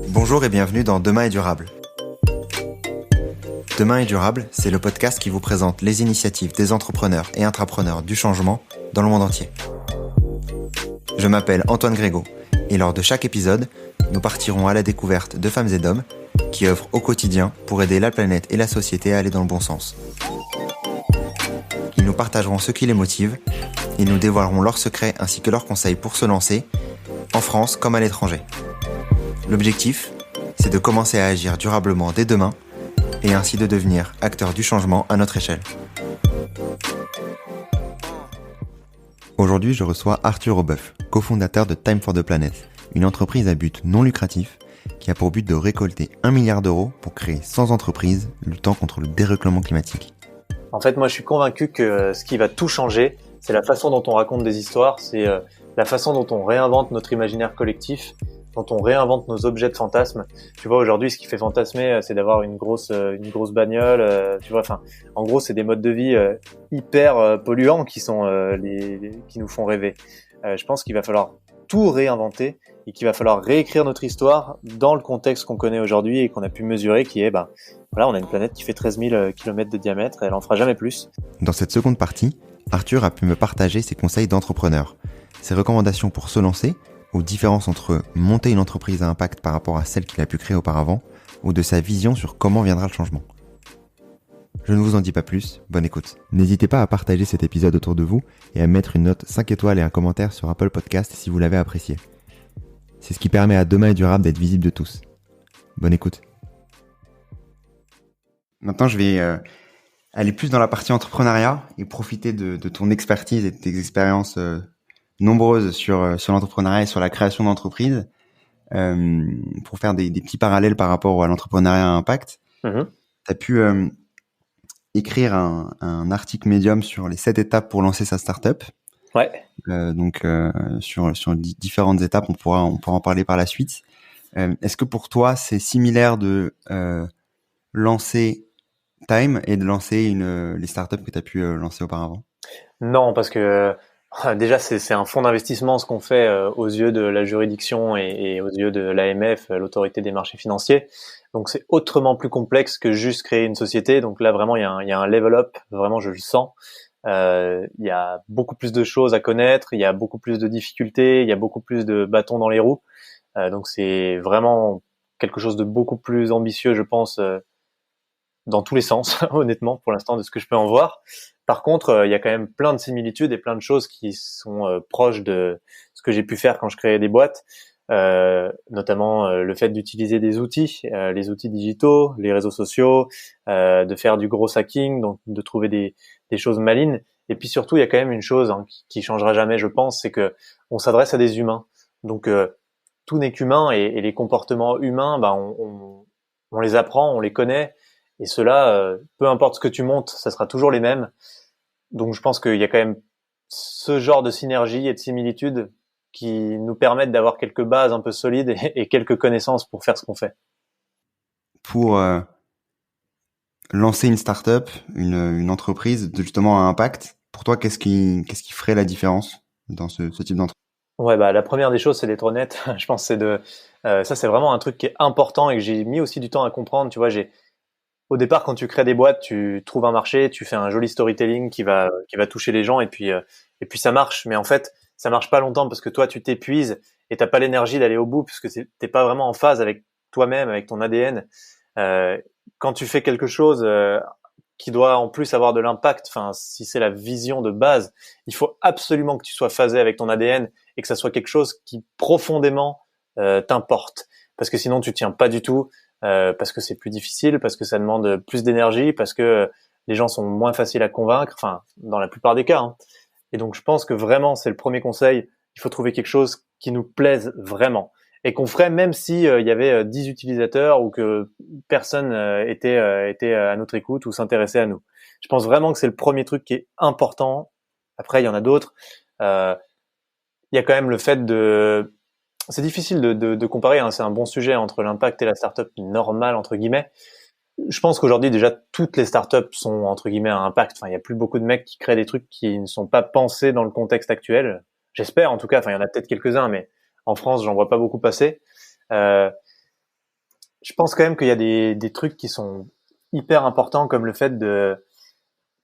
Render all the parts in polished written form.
Bonjour et bienvenue dans Demain est durable. Demain est durable, c'est le podcast qui vous présente les initiatives des entrepreneurs et intrapreneurs du changement dans le monde entier. Je m'appelle Antoine Grégo et lors de chaque épisode, nous partirons à la découverte de femmes et d'hommes qui œuvrent au quotidien pour aider la planète et la société à aller dans le bon sens. Ils nous partageront ce qui les motive, ils nous dévoileront leurs secrets ainsi que leurs conseils pour se lancer, en France comme à l'étranger. L'objectif, c'est de commencer à agir durablement dès demain et ainsi de devenir acteur du changement à notre échelle. Aujourd'hui, je reçois Arthur Aubeuf, cofondateur de Time for the Planet, une entreprise à but non lucratif qui a pour but de récolter 1 milliard d'euros pour créer 100 entreprises luttant contre le dérèglement climatique. En fait, moi, je suis convaincu que ce qui va tout changer, c'est la façon dont on raconte des histoires, c'est la façon dont on réinvente notre imaginaire collectif, dont on réinvente nos objets de fantasme. Tu vois, aujourd'hui, ce qui fait fantasmer, c'est d'avoir une grosse bagnole. Tu vois, enfin, en gros, c'est des modes de vie hyper polluants qui sont qui nous font rêver. Je pense qu'il va falloir tout réinventer et qu'il va falloir réécrire notre histoire dans le contexte qu'on connaît aujourd'hui et qu'on a pu mesurer, qui est, voilà, on a une planète qui fait 13 000 km de diamètre et elle en fera jamais plus. Dans cette seconde partie, Arthur a pu me partager ses conseils d'entrepreneur, ses recommandations pour se lancer, aux différences entre monter une entreprise à impact par rapport à celle qu'il a pu créer auparavant, ou de sa vision sur comment viendra le changement. Je ne vous en dis pas plus, bonne écoute. N'hésitez pas à partager cet épisode autour de vous et à mettre une note 5 étoiles et un commentaire sur Apple Podcast si vous l'avez apprécié. C'est ce qui permet à Demain est durable d'être visible de tous. Bonne écoute. Maintenant, je vais aller plus dans la partie entrepreneuriat et profiter de ton expertise et de tes expériences nombreuses sur l'entrepreneuriat et sur la création d'entreprises pour faire des petits parallèles par rapport à l'entrepreneuriat à impact. Tu as pu écrire un article Medium sur les 7 étapes pour lancer sa startup. Ouais. Sur différentes étapes, on pourra en parler par la suite. Est-ce que pour toi, c'est similaire de lancer Time et de lancer les startups que tu as pu lancer auparavant? Non, parce que déjà, c'est un fonds d'investissement ce qu'on fait aux yeux de la juridiction et aux yeux de l'AMF, l'autorité des marchés financiers. Donc, c'est autrement plus complexe que juste créer une société. Donc là, vraiment, il y a un level up. Vraiment, je le sens. Il y a beaucoup plus de choses à connaître. Il y a beaucoup plus de difficultés. Il y a beaucoup plus de bâtons dans les roues. Donc, c'est vraiment quelque chose de beaucoup plus ambitieux, je pense, dans tous les sens, honnêtement, pour l'instant, de ce que je peux en voir. Par contre, il y a quand même plein de similitudes et plein de choses qui sont proches de ce que j'ai pu faire quand je créais des boîtes, notamment le fait d'utiliser des outils, les outils digitaux, les réseaux sociaux, de faire du gros hacking, donc de trouver des choses malines. Et puis surtout, il y a quand même une chose qui changera jamais, je pense, c'est que on s'adresse à des humains. Donc tout n'est qu'humain et les comportements humains, on les apprend, on les connaît. Et cela, peu importe ce que tu montes, ça sera toujours les mêmes. Donc je pense qu'il y a quand même ce genre de synergie et de similitude qui nous permettent d'avoir quelques bases un peu solides et quelques connaissances pour faire ce qu'on fait. Pour lancer une startup, une entreprise justement à impact, pour toi, qu'est-ce qui ferait la différence dans ce type d'entreprise? Ouais, la première des choses, c'est d'être honnête. Je pense que ça, c'est vraiment un truc qui est important et que j'ai mis aussi du temps à comprendre. Tu vois, au départ, quand tu crées des boîtes, tu trouves un marché, tu fais un joli storytelling qui va toucher les gens et puis ça marche. Mais en fait, ça marche pas longtemps parce que toi, tu t'épuises et t'as pas l'énergie d'aller au bout parce que t'es pas vraiment en phase avec toi-même, avec ton ADN. Quand tu fais quelque chose qui doit en plus avoir de l'impact, enfin, si c'est la vision de base, il faut absolument que tu sois phasé avec ton ADN et que ça soit quelque chose qui profondément t'importe. Parce que sinon, tu tiens pas du tout. Parce que c'est plus difficile, parce que ça demande plus d'énergie, parce que les gens sont moins faciles à convaincre, enfin, dans la plupart des cas. Hein. Et donc, je pense que vraiment, c'est le premier conseil. Il faut trouver quelque chose qui nous plaise vraiment et qu'on ferait même si il y avait 10 utilisateurs ou que personne était à notre écoute ou s'intéressait à nous. Je pense vraiment que c'est le premier truc qui est important. Après, il y en a d'autres. Il y a quand même le fait c'est difficile de comparer, hein, c'est un bon sujet entre l'impact et la startup normale entre guillemets. Je pense qu'aujourd'hui déjà toutes les startups sont entre guillemets à impact. Enfin, il y a plus beaucoup de mecs qui créent des trucs qui ne sont pas pensés dans le contexte actuel. J'espère en tout cas. Enfin, il y en a peut-être quelques-uns, mais en France, j'en vois pas beaucoup passer. Euh, je pense quand même qu'il y a des trucs qui sont hyper importants, comme le fait de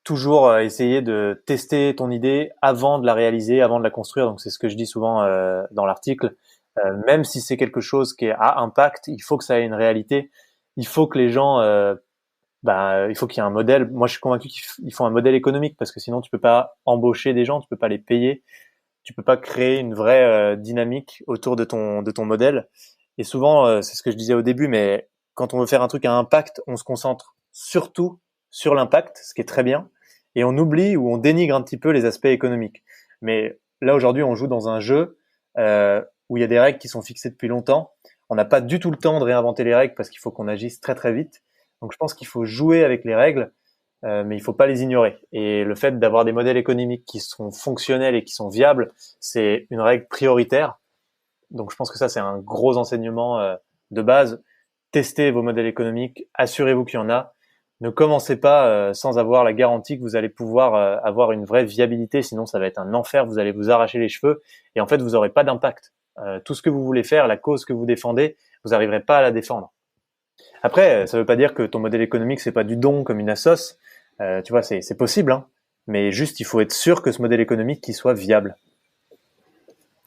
toujours essayer de tester ton idée avant de la réaliser, avant de la construire. Donc c'est ce que je dis souvent dans l'article. Même si c'est quelque chose qui a impact, il faut que ça ait une réalité. Il faut que les gens, il faut qu'il y ait un modèle. Moi, je suis convaincu qu'il faut un modèle économique parce que sinon tu peux pas embaucher des gens, tu peux pas les payer, tu peux pas créer une vraie dynamique autour de ton modèle. Et souvent, c'est ce que je disais au début, mais quand on veut faire un truc à impact, on se concentre surtout sur l'impact, ce qui est très bien, et on oublie ou on dénigre un petit peu les aspects économiques. Mais là, aujourd'hui, on joue dans un jeu où il y a des règles qui sont fixées depuis longtemps. On n'a pas du tout le temps de réinventer les règles parce qu'il faut qu'on agisse très très vite. Donc je pense qu'il faut jouer avec les règles, mais il faut pas les ignorer. Et le fait d'avoir des modèles économiques qui sont fonctionnels et qui sont viables, c'est une règle prioritaire. Donc je pense que ça, c'est un gros enseignement de base. Testez vos modèles économiques, assurez-vous qu'il y en a. Ne commencez pas sans avoir la garantie que vous allez pouvoir avoir une vraie viabilité, sinon ça va être un enfer, vous allez vous arracher les cheveux et en fait vous n'aurez pas d'impact. Tout ce que vous voulez faire, la cause que vous défendez, vous n'arriverez pas à la défendre. Après, ça ne veut pas dire que ton modèle économique c'est pas du don comme une assoce. Tu vois, c'est possible, hein, mais juste il faut être sûr que ce modèle économique qu'il soit viable.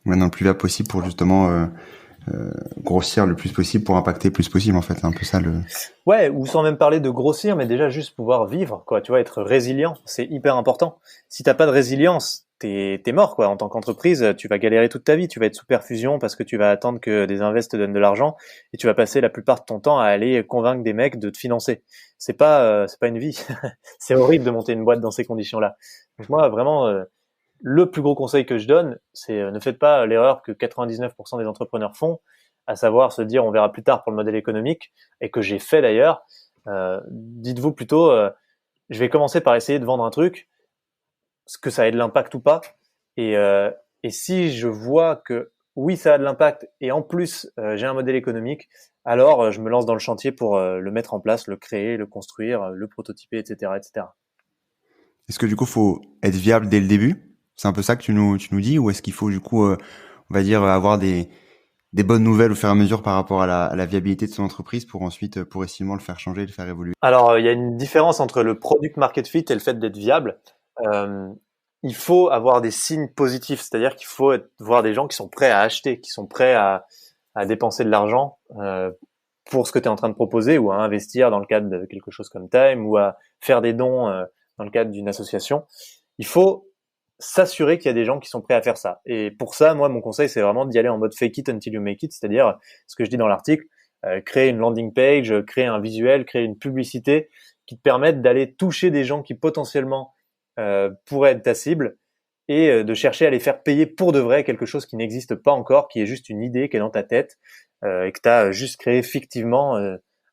Maintenant, le plus viable possible pour justement grossir le plus possible pour impacter le plus possible, en fait. C'est un peu ça le... Ouais, ou sans même parler de grossir, mais déjà juste pouvoir vivre, quoi. Tu vois, être résilient, c'est hyper important. Si t'as pas de résilience, t'es mort, quoi. En tant qu'entreprise, tu vas galérer toute ta vie. Tu vas être sous perfusion parce que tu vas attendre que des invests te donnent de l'argent et tu vas passer la plupart de ton temps à aller convaincre des mecs de te financer. C'est pas une vie. C'est horrible de monter une boîte dans ces conditions-là. Donc moi, vraiment, le plus gros conseil que je donne, c'est ne faites pas l'erreur que 99% des entrepreneurs font, à savoir se dire on verra plus tard pour le modèle économique, et que j'ai fait d'ailleurs. Dites-vous plutôt, je vais commencer par essayer de vendre un truc, ce que ça ait de l'impact ou pas, et, euh, et si je vois que oui ça a de l'impact, et en plus j'ai un modèle économique, alors je me lance dans le chantier pour le mettre en place, le créer, le construire, le prototyper, etc., etc. Est-ce que du coup, faut être viable dès le début? C'est un peu ça que tu nous dis, ou est-ce qu'il faut du coup, on va dire, avoir des bonnes nouvelles au fur et à mesure par rapport à la viabilité de son entreprise pour ensuite progressivement le faire changer, le faire évoluer? Alors, il y a une différence entre le product market fit et le fait d'être viable. Euh, il faut avoir des signes positifs, c'est-à-dire qu'il faut voir des gens qui sont prêts à acheter, qui sont prêts à dépenser de l'argent pour ce que tu es en train de proposer, ou à investir dans le cadre de quelque chose comme Time, ou à faire des dons dans le cadre d'une association. Il faut s'assurer qu'il y a des gens qui sont prêts à faire ça. Et pour ça, moi, mon conseil, c'est vraiment d'y aller en mode fake it until you make it, c'est-à-dire ce que je dis dans l'article, créer une landing page, créer un visuel, créer une publicité qui te permettent d'aller toucher des gens qui potentiellement pourraient être ta cible, et de chercher à les faire payer pour de vrai quelque chose qui n'existe pas encore, qui est juste une idée qui est dans ta tête et que tu as juste créé fictivement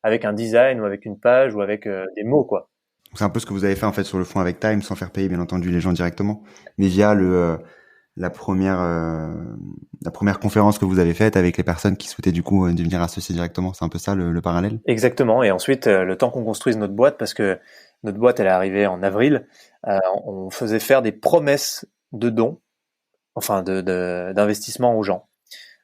avec un design ou avec une page ou avec des mots, quoi. C'est un peu ce que vous avez fait en fait sur le fond avec Time, sans faire payer bien entendu les gens directement, mais via la première conférence que vous avez faite avec les personnes qui souhaitaient du coup devenir associées directement. C'est un peu ça le parallèle. Exactement. Et ensuite, le temps qu'on construise notre boîte, parce que notre boîte, elle est arrivée en avril, on faisait faire des promesses de dons, enfin d'investissement aux gens.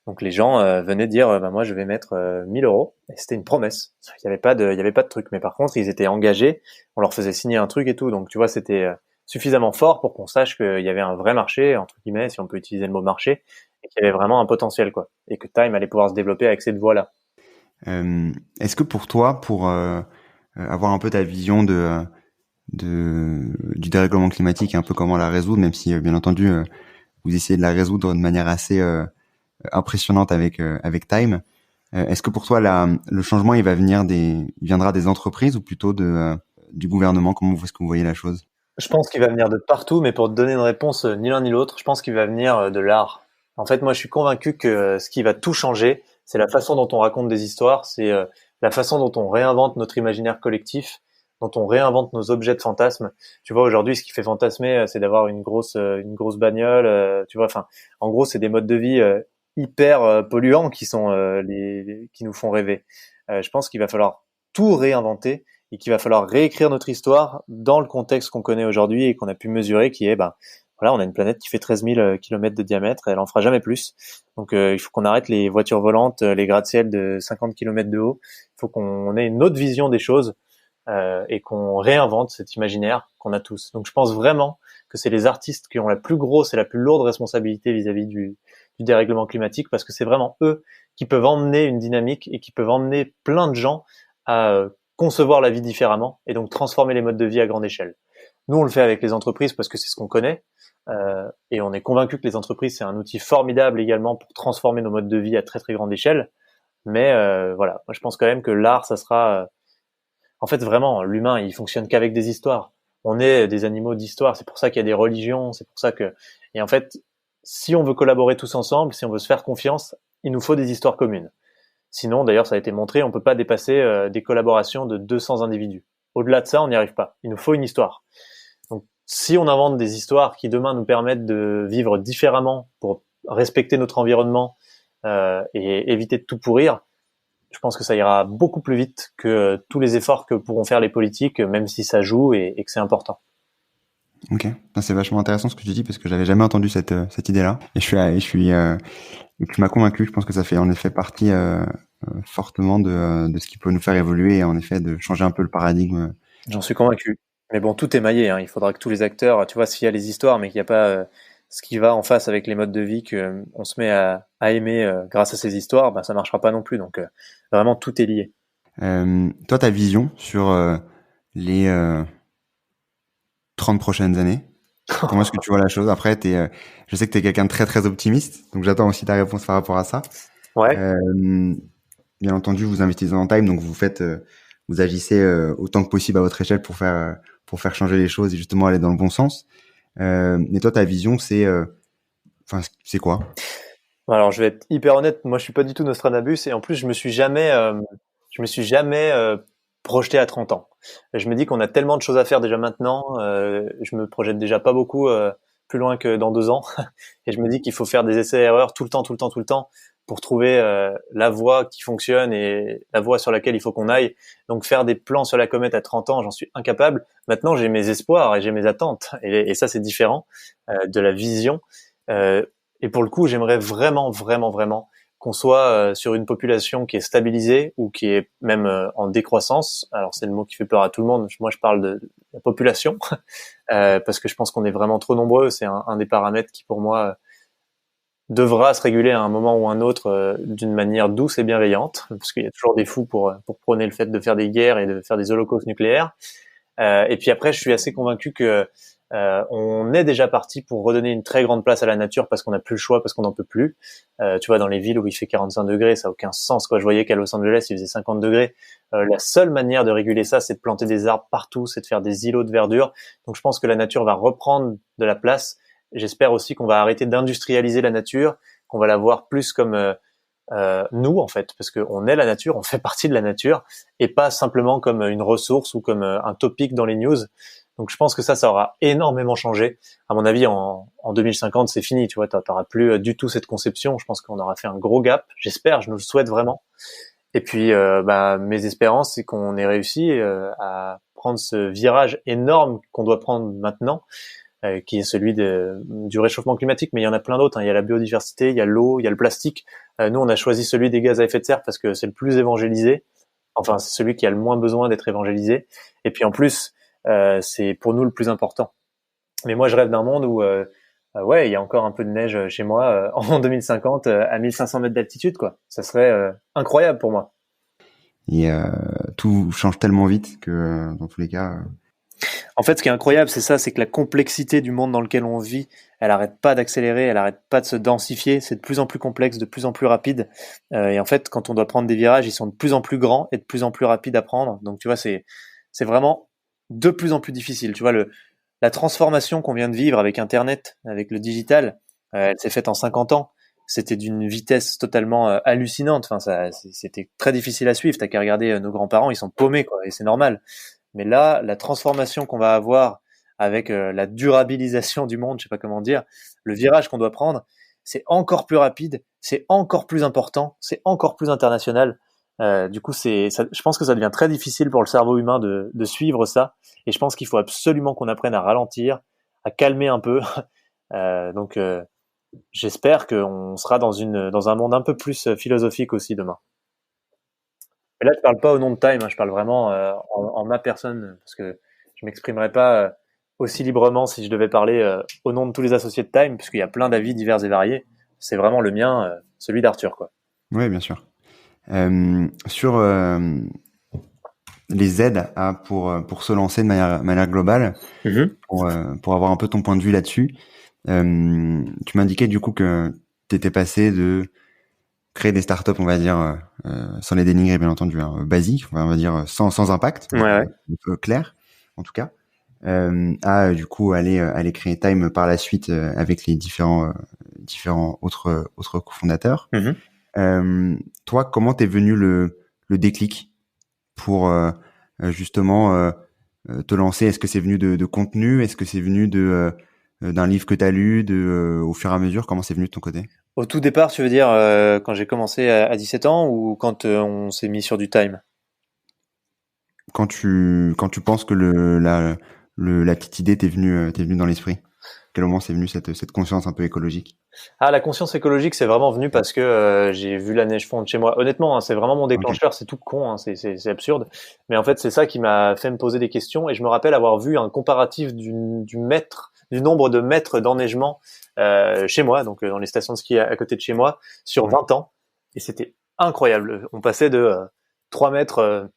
Donc les gens venaient dire, moi je vais mettre 1000 euros. Et c'était une promesse. Il y avait pas de truc. Mais par contre, ils étaient engagés. On leur faisait signer un truc et tout. Donc tu vois, c'était suffisamment fort pour qu'on sache qu'il y avait un vrai marché, entre guillemets, si on peut utiliser le mot marché, et qu'il y avait vraiment un potentiel, quoi. Et que Time allait pouvoir se développer avec cette voie-là. Est-ce que pour toi, pour avoir un peu ta vision du dérèglement climatique et un peu comment la résoudre, même si bien entendu vous essayez de la résoudre de manière assez impressionnante avec Time, est-ce que pour toi le changement il viendra des entreprises ou plutôt du gouvernement? Comment est-ce que vous voyez la chose? Je pense qu'il va venir de partout, mais pour te donner une réponse, ni l'un ni l'autre, je pense qu'il va venir de l'art. En fait, moi, je suis convaincu que ce qui va tout changer, c'est la façon dont on raconte des histoires, c'est la façon dont on réinvente notre imaginaire collectif, dont on réinvente nos objets de fantasme. Tu vois, aujourd'hui, ce qui fait fantasmer, c'est d'avoir une grosse bagnole. Tu vois, enfin, en gros, c'est des modes de vie hyper polluants qui sont qui nous font rêver. Je pense qu'il va falloir tout réinventer et qu'il va falloir réécrire notre histoire dans le contexte qu'on connaît aujourd'hui et qu'on a pu mesurer, qui est voilà, on a une planète qui fait 13 000 kilomètres de diamètre et elle en fera jamais plus. Donc il faut qu'on arrête les voitures volantes, les gratte-ciel de 50 kilomètres de haut. Il faut qu'on ait une autre vision des choses et qu'on réinvente cet imaginaire qu'on a tous. Donc je pense vraiment que c'est les artistes qui ont la plus grosse et la plus lourde responsabilité vis-à-vis du dérèglement climatique, parce que c'est vraiment eux qui peuvent emmener une dynamique et qui peuvent emmener plein de gens à concevoir la vie différemment et donc transformer les modes de vie à grande échelle. Nous, on le fait avec les entreprises parce que c'est ce qu'on connaît et on est convaincu que les entreprises, c'est un outil formidable également pour transformer nos modes de vie à très très grande échelle. Mais voilà, moi je pense quand même que l'art, ça sera... En fait, vraiment, l'humain, il fonctionne qu'avec des histoires. On est des animaux d'histoire. C'est pour ça qu'il y a des religions. C'est pour ça que... Et en fait, si on veut collaborer tous ensemble, si on veut se faire confiance, il nous faut des histoires communes. Sinon, d'ailleurs, ça a été montré, on peut pas dépasser des collaborations de 200 individus. Au-delà de ça, on n'y arrive pas. Il nous faut une histoire. Donc, si on invente des histoires qui demain nous permettent de vivre différemment pour respecter notre environnement et éviter de tout pourrir, je pense que ça ira beaucoup plus vite que tous les efforts que pourront faire les politiques, même si ça joue et que c'est important. Ok, c'est vachement intéressant ce que tu dis parce que j'avais jamais entendu cette idée-là et tu m'as convaincu. Je pense que ça fait en effet partie fortement de ce qui peut nous faire évoluer et en effet de changer un peu le paradigme. J'en suis convaincu. Mais bon, tout est maillé, hein. Il faudra que tous les acteurs, tu vois, s'il y a les histoires, mais qu'il n'y a pas ce qui va en face avec les modes de vie que on se met à aimer grâce à ces histoires, ben ça marchera pas non plus. Donc vraiment, tout est lié. Toi, ta vision sur les 30 prochaines années, comment est-ce que tu vois la chose? Après, je sais que tu es quelqu'un de très très optimiste, donc j'attends aussi ta réponse par rapport à ça. Ouais. Bien entendu, vous investissez dans Time, donc vous agissez autant que possible à votre échelle pour faire changer les choses et justement aller dans le bon sens. Mais toi, ta vision, c'est quoi? Alors, je vais être hyper honnête. Moi, je suis pas du tout Nostradamus et en plus, je me suis jamais projeté à 30 ans. Je me dis qu'on a tellement de choses à faire déjà maintenant. Je me projette déjà pas beaucoup plus loin que dans 2 ans. Et je me dis qu'il faut faire des essais-erreurs tout le temps, tout le temps, tout le temps pour trouver la voie qui fonctionne et la voie sur laquelle il faut qu'on aille. Donc, faire des plans sur la comète à 30 ans, j'en suis incapable. Maintenant, j'ai mes espoirs et j'ai mes attentes. Et ça, c'est différent de la vision. Et pour le coup, j'aimerais vraiment, vraiment, vraiment qu'on soit sur une population qui est stabilisée ou qui est même en décroissance. Alors c'est le mot qui fait peur à tout le monde. Moi, je parle de la population parce que je pense qu'on est vraiment trop nombreux. C'est un des paramètres qui, pour moi, devra se réguler à un moment ou un autre d'une manière douce et bienveillante, parce qu'il y a toujours des fous pour prôner le fait de faire des guerres et de faire des holocaustes nucléaires. Et puis après, je suis assez convaincu que on est déjà parti pour redonner une très grande place à la nature parce qu'on n'a plus le choix, parce qu'on n'en peut plus. Tu vois, dans les villes où il fait 45 degrés, ça n'a aucun sens, quoi. Je voyais qu'à Los Angeles, il faisait 50 degrés. La seule manière de réguler ça, c'est de planter des arbres partout, c'est de faire des îlots de verdure. Donc je pense que la nature va reprendre de la place. J'espère aussi qu'on va arrêter d'industrialiser la nature, qu'on va la voir plus comme nous, en fait, parce qu'on est la nature, on fait partie de la nature, et pas simplement comme une ressource ou comme un topic dans les news. Donc je pense que ça aura énormément changé. À mon avis, en 2050, c'est fini, tu vois, t'auras plus du tout cette conception. Je pense qu'on aura fait un gros gap. J'espère, je nous le souhaite vraiment. Et puis, mes espérances, c'est qu'on ait réussi à prendre ce virage énorme qu'on doit prendre maintenant, qui est celui du réchauffement climatique. Mais il y en a plein d'autres, hein. Il y a la biodiversité, il y a l'eau, il y a le plastique. Nous, on a choisi celui des gaz à effet de serre parce que c'est le plus évangélisé. Enfin, c'est celui qui a le moins besoin d'être évangélisé. Et puis en plus, c'est pour nous le plus important. Mais moi, je rêve d'un monde où, ouais, il y a encore un peu de neige chez moi en 2050 à 1500 mètres d'altitude, quoi. Ça serait incroyable pour moi. Et tout change tellement vite que dans tous les cas. En fait, ce qui est incroyable, c'est ça, c'est que la complexité du monde dans lequel on vit, elle arrête pas d'accélérer, elle arrête pas de se densifier. C'est de plus en plus complexe, de plus en plus rapide. Et en fait, quand on doit prendre des virages, ils sont de plus en plus grands et de plus en plus rapides à prendre. Donc, tu vois, c'est vraiment de plus en plus difficile. Tu vois, la transformation qu'on vient de vivre avec Internet, avec le digital, elle s'est faite en 50 ans. C'était d'une vitesse totalement hallucinante. Enfin, c'était très difficile à suivre. T'as qu'à regarder nos grands-parents, ils sont paumés, quoi, et c'est normal. Mais là, la transformation qu'on va avoir avec la durabilisation du monde, je sais pas comment dire, le virage qu'on doit prendre, c'est encore plus rapide, c'est encore plus important, c'est encore plus international. Du coup, je pense que ça devient très difficile pour le cerveau humain de suivre ça. Et je pense qu'il faut absolument qu'on apprenne à ralentir, à calmer un peu, Donc j'espère qu'on sera dans un monde un peu plus philosophique aussi demain. Et là, je parle pas au nom de Time, hein, je parle vraiment en ma personne, parce que je m'exprimerais pas aussi librement si je devais parler au nom de tous les associés de Time, puisqu'il y a plein d'avis divers et variés. C'est vraiment le mien, celui d'Arthur, quoi. Oui, bien sûr. Sur les aides pour se lancer de manière globale, pour avoir un peu ton point de vue là-dessus, tu m'indiquais du coup que tu étais passé de créer des startups, on va dire, sans les dénigrer bien entendu, hein, basiques, on va dire sans impact, Ouais. clair en tout cas, à du coup aller créer Time par la suite avec les différents autres cofondateurs. Toi, comment t'es venu le déclic pour justement te lancer? Est-ce que c'est venu de contenu? Est-ce que c'est venu d'un livre que t'as lu, au fur et à mesure? Comment c'est venu de ton côté? Au tout départ, tu veux dire quand j'ai commencé à 17 ans ou quand on s'est mis sur du Time? Quand tu penses que la petite idée t'est venue dans l'esprit? À quel moment c'est venu cette conscience un peu écologique? Ah, la conscience écologique, c'est vraiment venu parce que j'ai vu la neige fondre chez moi. Honnêtement, hein, c'est vraiment mon déclencheur. C'est tout con, hein, c'est absurde. Mais en fait, c'est ça qui m'a fait me poser des questions. Et je me rappelle avoir vu un comparatif du nombre de mètres d'enneigement chez moi, donc dans les stations de ski à côté de chez moi, sur 20 ans. Et c'était incroyable. On passait de 3 mètres,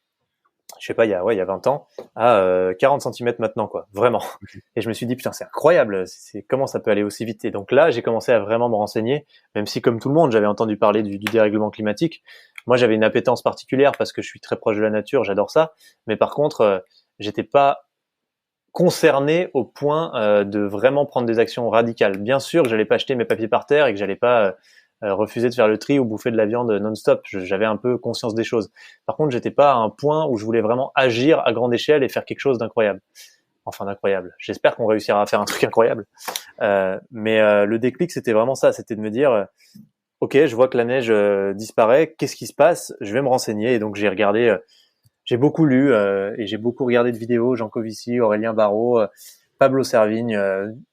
je sais pas, il y a 20 ans, à 40 cm maintenant, quoi. Vraiment. Et je me suis dit, putain, c'est incroyable. Comment ça peut aller aussi vite? Et donc là, j'ai commencé à vraiment me renseigner, même si, comme tout le monde, j'avais entendu parler du dérèglement climatique. Moi, j'avais une appétence particulière parce que je suis très proche de la nature, j'adore ça. Mais par contre, j'étais pas concerné au point de vraiment prendre des actions radicales. Bien sûr que j'allais pas jeter mes papiers par terre et que j'allais pas refuser de faire le tri ou bouffer de la viande non-stop. J'avais un peu conscience des choses. Par contre, j'étais pas à un point où je voulais vraiment agir à grande échelle et faire quelque chose d'incroyable. Enfin, d'incroyable. J'espère qu'on réussira à faire un truc incroyable. Mais le déclic, c'était vraiment ça. C'était de me dire, ok, je vois que la neige disparaît. Qu'est-ce qui se passe? Je vais me renseigner. Et donc, j'ai regardé, j'ai beaucoup lu et j'ai beaucoup regardé de vidéos. Jean Covici, Aurélien Barraud, Pablo Servigne.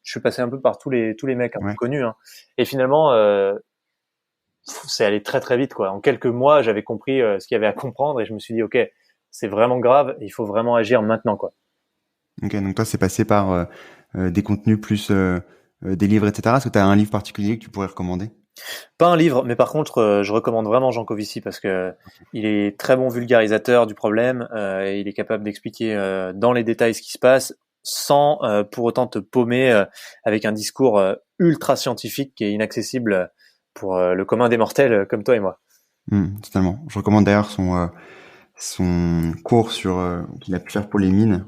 Je suis passé un peu par tous les mecs un peu connus. Hein. Et finalement, c'est allé très très vite, quoi. En quelques mois, j'avais compris ce qu'il y avait à comprendre et je me suis dit, ok, c'est vraiment grave. Il faut vraiment agir maintenant, quoi. Ok, donc toi, c'est passé par des contenus plus des livres, etc. Est-ce que tu as un livre particulier que tu pourrais recommander? Pas un livre, mais par contre, je recommande vraiment Jean Covici parce que il est très bon vulgarisateur du problème et il est capable d'expliquer dans les détails ce qui se passe sans pour autant te paumer avec un discours ultra scientifique qui est inaccessible pour le commun des mortels comme toi et moi. Totalement. Je recommande d'ailleurs son cours qu'il a pu faire pour les mines.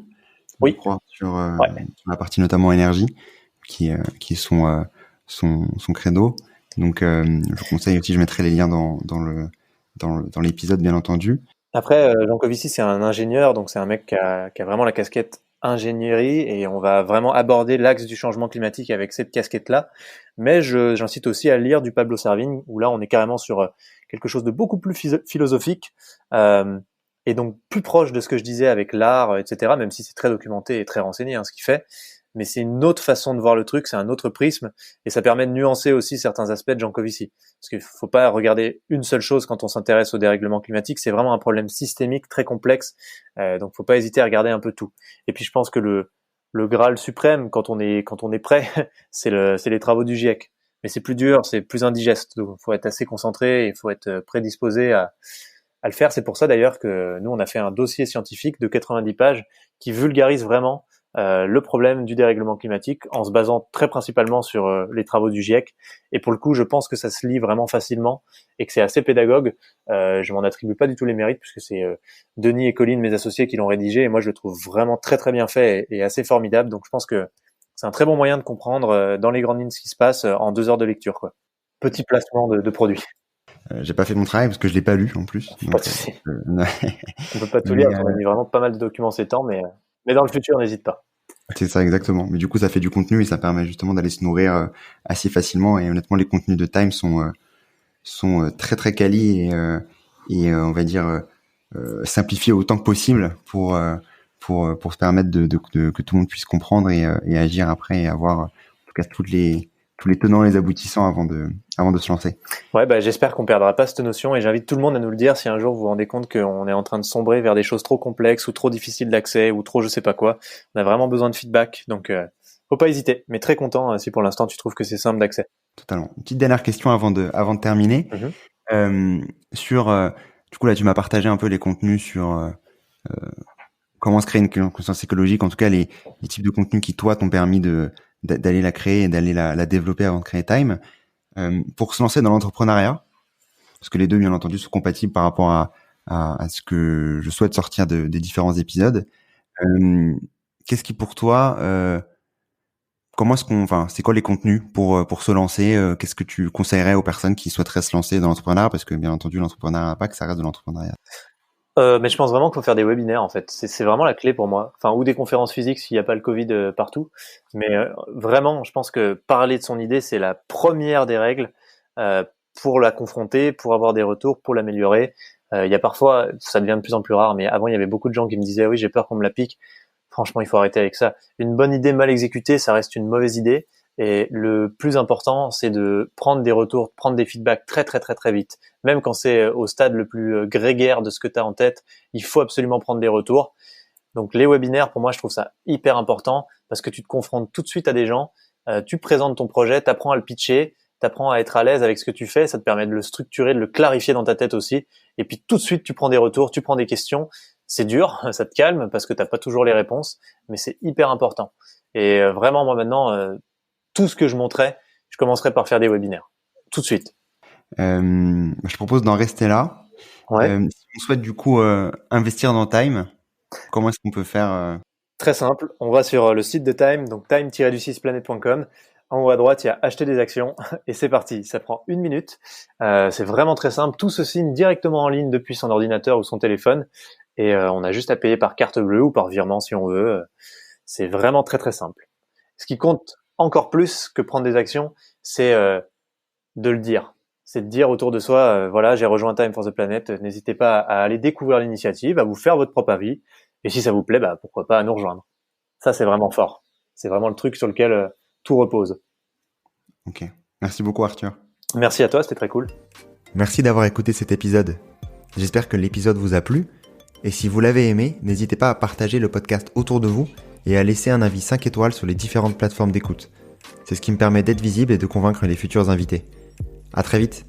Oui. Je crois, sur la partie notamment énergie, qui est son credo. Donc, je conseille aussi, je mettrai les liens dans l'épisode, bien entendu. Après, Jean Covici, c'est un ingénieur, donc c'est un mec qui a vraiment la casquette ingénierie et on va vraiment aborder l'axe du changement climatique avec cette casquette-là. Mais j'incite aussi à lire du Pablo Servigne, où là, on est carrément sur quelque chose de beaucoup plus philosophique et donc plus proche de ce que je disais avec l'art, etc., même si c'est très documenté et très renseigné ce qu'il fait. Mais c'est une autre façon de voir le truc, c'est un autre prisme, et ça permet de nuancer aussi certains aspects de Jean Covici. Parce qu'il faut pas regarder une seule chose quand on s'intéresse au dérèglement climatique, c'est vraiment un problème systémique très complexe, donc faut pas hésiter à regarder un peu tout. Et puis je pense que le Graal suprême, quand on est prêt, c'est les travaux du GIEC. Mais c'est plus dur, c'est plus indigeste, donc faut être assez concentré, il faut être prédisposé à le faire. C'est pour ça d'ailleurs que nous on a fait un dossier scientifique de 90 pages qui vulgarise vraiment le problème du dérèglement climatique en se basant très principalement sur les travaux du GIEC. Et pour le coup, je pense que ça se lit vraiment facilement et que c'est assez pédagogue. Je m'en attribue pas du tout les mérites puisque c'est Denis et Colline, mes associés, qui l'ont rédigé. Et moi, je le trouve vraiment très très bien fait et assez formidable. Donc, je pense que c'est un très bon moyen de comprendre dans les grandes lignes ce qui se passe en 2 heures de lecture, quoi. Petit placement de produit. J'ai pas fait mon travail parce que je l'ai pas lu en plus. Pas de souci. On peut pas tout lire. On a mis vraiment pas mal de documents ces temps, mais dans le futur, n'hésite pas. C'est ça, exactement. Mais du coup, ça fait du contenu et ça permet justement d'aller se nourrir assez facilement. Et honnêtement, les contenus de Time sont très très quali et on va dire simplifiés autant que possible pour se permettre que tout le monde puisse comprendre et agir après et avoir tout cas tous les tenants et les aboutissants avant de se lancer. Ouais, j'espère qu'on perdra pas cette notion et j'invite tout le monde à nous le dire si un jour vous vous rendez compte qu'on est en train de sombrer vers des choses trop complexes ou trop difficiles d'accès ou trop je sais pas quoi. On a vraiment besoin de feedback, donc faut pas hésiter. Mais très content si pour l'instant tu trouves que c'est simple d'accès. Totalement. Une petite dernière question avant de terminer. Du coup là tu m'as partagé un peu les contenus sur comment se créer une conscience écologique, en tout cas les types de contenus qui toi t'ont permis d'aller la créer et d'aller la développer avant de créer Time. Pour se lancer dans l'entrepreneuriat, parce que les deux bien entendu sont compatibles par rapport à ce que je souhaite sortir des différents épisodes. Qu'est-ce qui pour toi c'est quoi les contenus pour se lancer? Qu'est-ce que tu conseillerais aux personnes qui souhaiteraient se lancer dans l'entrepreneuriat? Parce que bien entendu, l'entrepreneuriat n'a pas que ça reste de l'entrepreneuriat. Mais je pense vraiment qu'il faut faire des webinaires en fait. C'est vraiment la clé pour moi. Enfin, ou des conférences physiques s'il n'y a pas le Covid partout. Mais vraiment, je pense que parler de son idée, c'est la première des règles pour la confronter, pour avoir des retours, pour l'améliorer. Il y a parfois, ça devient de plus en plus rare, mais avant il y avait beaucoup de gens qui me disaient oui, j'ai peur qu'on me la pique. Franchement, il faut arrêter avec ça. Une bonne idée mal exécutée, ça reste une mauvaise idée. Et le plus important, c'est de prendre des retours, prendre des feedbacks très très très très vite. Même quand c'est au stade le plus grégaire de ce que tu as en tête, il faut absolument prendre des retours. Donc les webinaires, pour moi, je trouve ça hyper important parce que tu te confrontes tout de suite à des gens, tu présentes ton projet, tu apprends à le pitcher, tu apprends à être à l'aise avec ce que tu fais, ça te permet de le structurer, de le clarifier dans ta tête aussi. Et puis tout de suite, tu prends des retours, tu prends des questions. C'est dur, ça te calme parce que t'as pas toujours les réponses, mais c'est hyper important. Et vraiment, moi maintenant, tout ce que je monterais, je commencerai par faire des webinaires, tout de suite. Je propose d'en rester là. Ouais. Si on souhaite du coup investir dans Time, comment est-ce qu'on peut faire Très simple, on va sur le site de Time, donc time-du6planet.com. En haut à droite, il y a acheter des actions et c'est parti. Ça prend 1 minute. C'est vraiment très simple. Tout se signe directement en ligne depuis son ordinateur ou son téléphone. Et on a juste à payer par carte bleue ou par virement si on veut. C'est vraiment très très simple. Ce qui compte encore plus que prendre des actions, c'est de le dire. C'est de dire autour de soi, voilà, j'ai rejoint Time for the Planet. N'hésitez pas à aller découvrir l'initiative, à vous faire votre propre avis. Et si ça vous plaît, pourquoi pas à nous rejoindre. Ça, c'est vraiment fort. C'est vraiment le truc sur lequel tout repose. Ok. Merci beaucoup Arthur. Merci à toi, c'était très cool. Merci d'avoir écouté cet épisode. J'espère que l'épisode vous a plu. Et si vous l'avez aimé, n'hésitez pas à partager le podcast autour de vous et à laisser un avis 5 étoiles sur les différentes plateformes d'écoute. C'est ce qui me permet d'être visible et de convaincre les futurs invités. À très vite.